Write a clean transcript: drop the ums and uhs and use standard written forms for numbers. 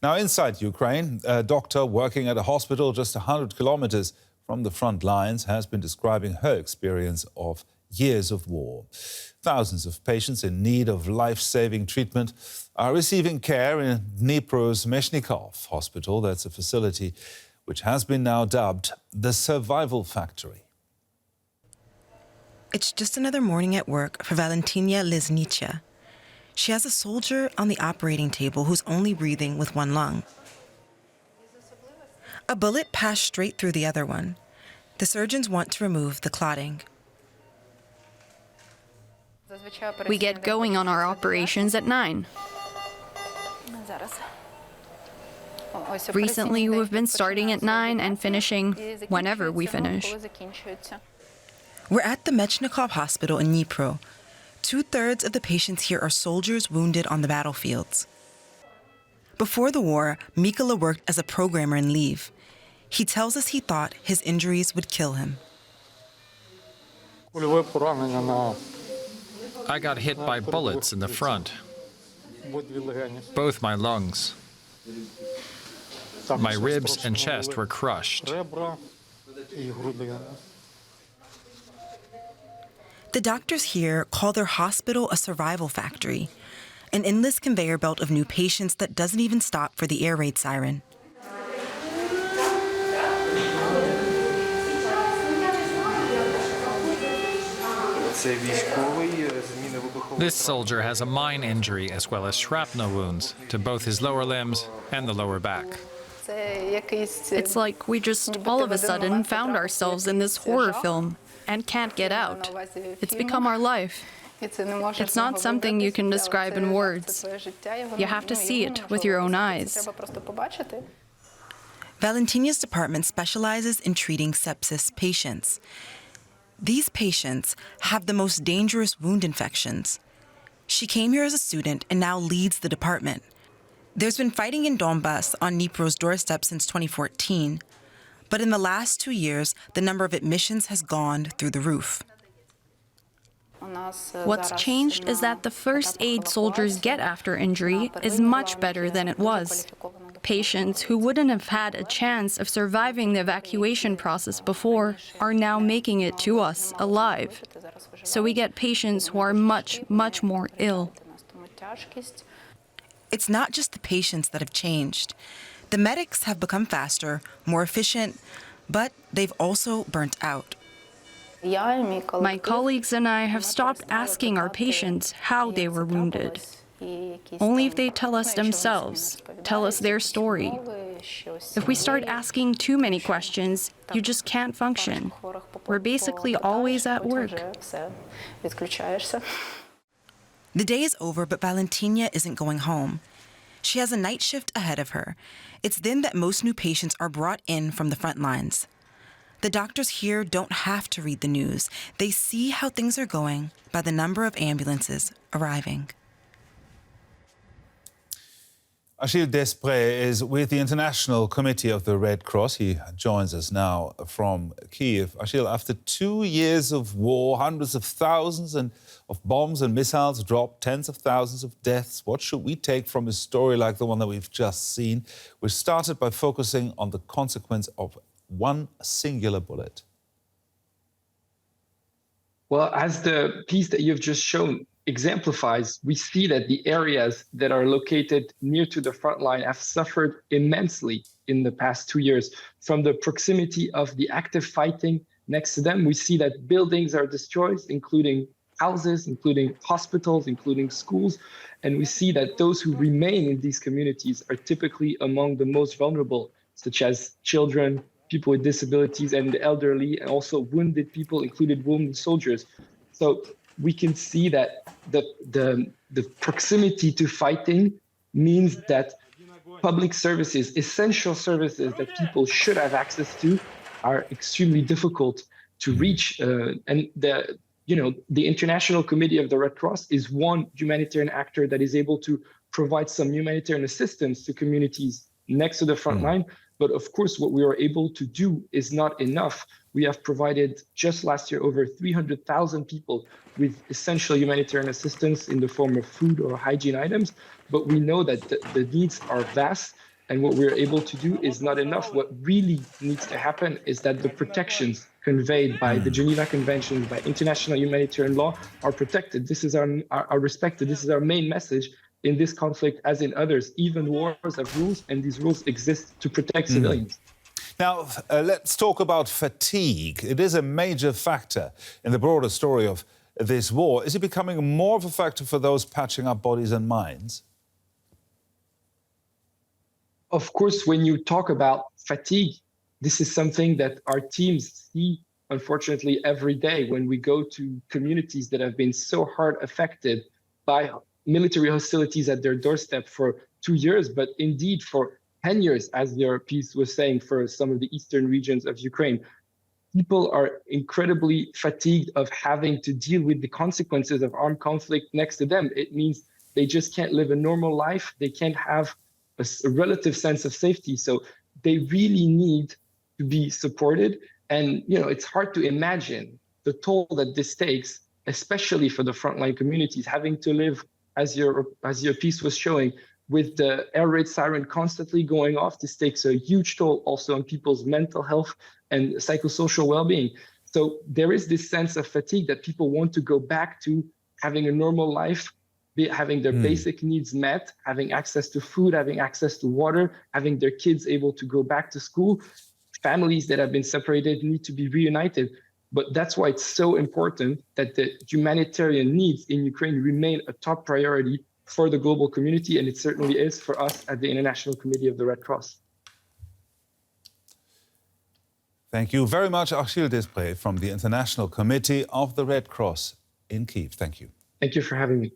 Now, inside Ukraine, a doctor working at a hospital just 100 kilometers from the front lines has been describing her experience of years of war. Thousands of patients in need of life-saving treatment are receiving care in Dnipro's Mechnikov hospital. That's a facility which has been now dubbed the survival factory. It's just another morning at work for Valentina Lesnicha. She has a soldier on the operating table who's only breathing with one lung. A bullet passed straight through the other one. The surgeons want to remove the clotting. We get going on our operations at 9. Recently, we've been starting at 9 and finishing whenever we finish. We're at the Mechnikov hospital in Dnipro. 2/3 of the patients here are soldiers wounded on the battlefields. Before the war, Mikola worked as a programmer in Lviv. He tells us he thought his injuries would kill him. I got hit by bullets in the front, both my lungs. My ribs and chest were crushed. The doctors here call their hospital a survival factory, an endless conveyor belt of new patients that doesn't even stop for the air raid siren. This soldier has a mine injury as well as shrapnel wounds to both his lower limbs and the lower back. It's like we just all of a sudden found ourselves in this horror film and can't get out. It's become our life. It's not something you can describe in words. You have to see it with your own eyes. Valentina's department specializes in treating sepsis patients. These patients have the most dangerous wound infections. She came here as a student and now leads the department. There's been fighting in Donbass on Dnipro's doorstep since 2014, but in the last 2 years, the number of admissions has gone through the roof. What's changed is that the first aid soldiers get after injury is much better than it was. Patients who wouldn't have had a chance of surviving the evacuation process before are now making it to us alive. So we get patients who are much, much more ill. It's not just the patients that have changed. The medics have become faster, more efficient, but they've also burnt out. My colleagues and I have stopped asking our patients how they were wounded. Only if they tell us themselves, tell us their story. If we start asking too many questions, you just can't function. We're basically always at work. The day is over, but Valentina isn't going home. She has a night shift ahead of her. It's then that most new patients are brought in from the front lines. The doctors here don't have to read the news. They see how things are going by the number of ambulances arriving. Achille Després is with the International Committee of the Red Cross. He joins us now from Kyiv. Achille, after 2 years of war, hundreds of thousands of bombs and missiles dropped, tens of thousands of deaths, what should we take from a story like the one that we've just seen? We started by focusing on the consequence of one singular bullet. Well, as the piece that you've just shown exemplifies, we see that the areas that are located near to the front line have suffered immensely in the past 2 years. From the proximity of the active fighting next to them, we see that buildings are destroyed, including houses, including hospitals, including schools. And we see that those who remain in these communities are typically among the most vulnerable, such as children, people with disabilities, and the elderly, and also wounded people, including wounded soldiers. So we can see that the proximity to fighting means that public services, essential services that people should have access to, are extremely difficult to reach. And the International Committee of the Red Cross is one humanitarian actor that is able to provide some humanitarian assistance to communities next to the front line. But of course, what we are able to do is not enough. We have provided just last year over 300,000 people with essential humanitarian assistance in the form of food or hygiene items. But we know that the needs are vast and what we're able to do is not enough. What really needs to happen is that the protections conveyed by the Geneva Conventions, by international humanitarian law, are protected. This is are respected. This is our main message in this conflict, as in others. Even wars have rules, and these rules exist to protect civilians. Now, let's talk about fatigue. It is a major factor in the broader story of this war. Is it becoming more of a factor for those patching up bodies and minds? Of course, when you talk about fatigue, this is something that our teams see, unfortunately, every day when we go to communities that have been so hard affected by military hostilities at their doorstep for 2 years, but indeed for 10 years, as your piece was saying, for some of the eastern regions of Ukraine. People are incredibly fatigued of having to deal with the consequences of armed conflict next to them. It means they just can't live a normal life. They can't have a relative sense of safety. So they really need to be supported. And, it's hard to imagine the toll that this takes, especially for the frontline communities, having to live, as your piece was showing, with the air raid siren constantly going off. This takes a huge toll also on people's mental health and psychosocial well-being. So there is this sense of fatigue that people want to go back to having a normal life, having their basic needs met, having access to food, having access to water, having their kids able to go back to school. Families that have been separated need to be reunited. But that's why it's so important that the humanitarian needs in Ukraine remain a top priority for the global community, and it certainly is for us at the International Committee of the Red Cross. Thank you very much, Achille Després from the International Committee of the Red Cross in Kyiv. Thank you. Thank you for having me.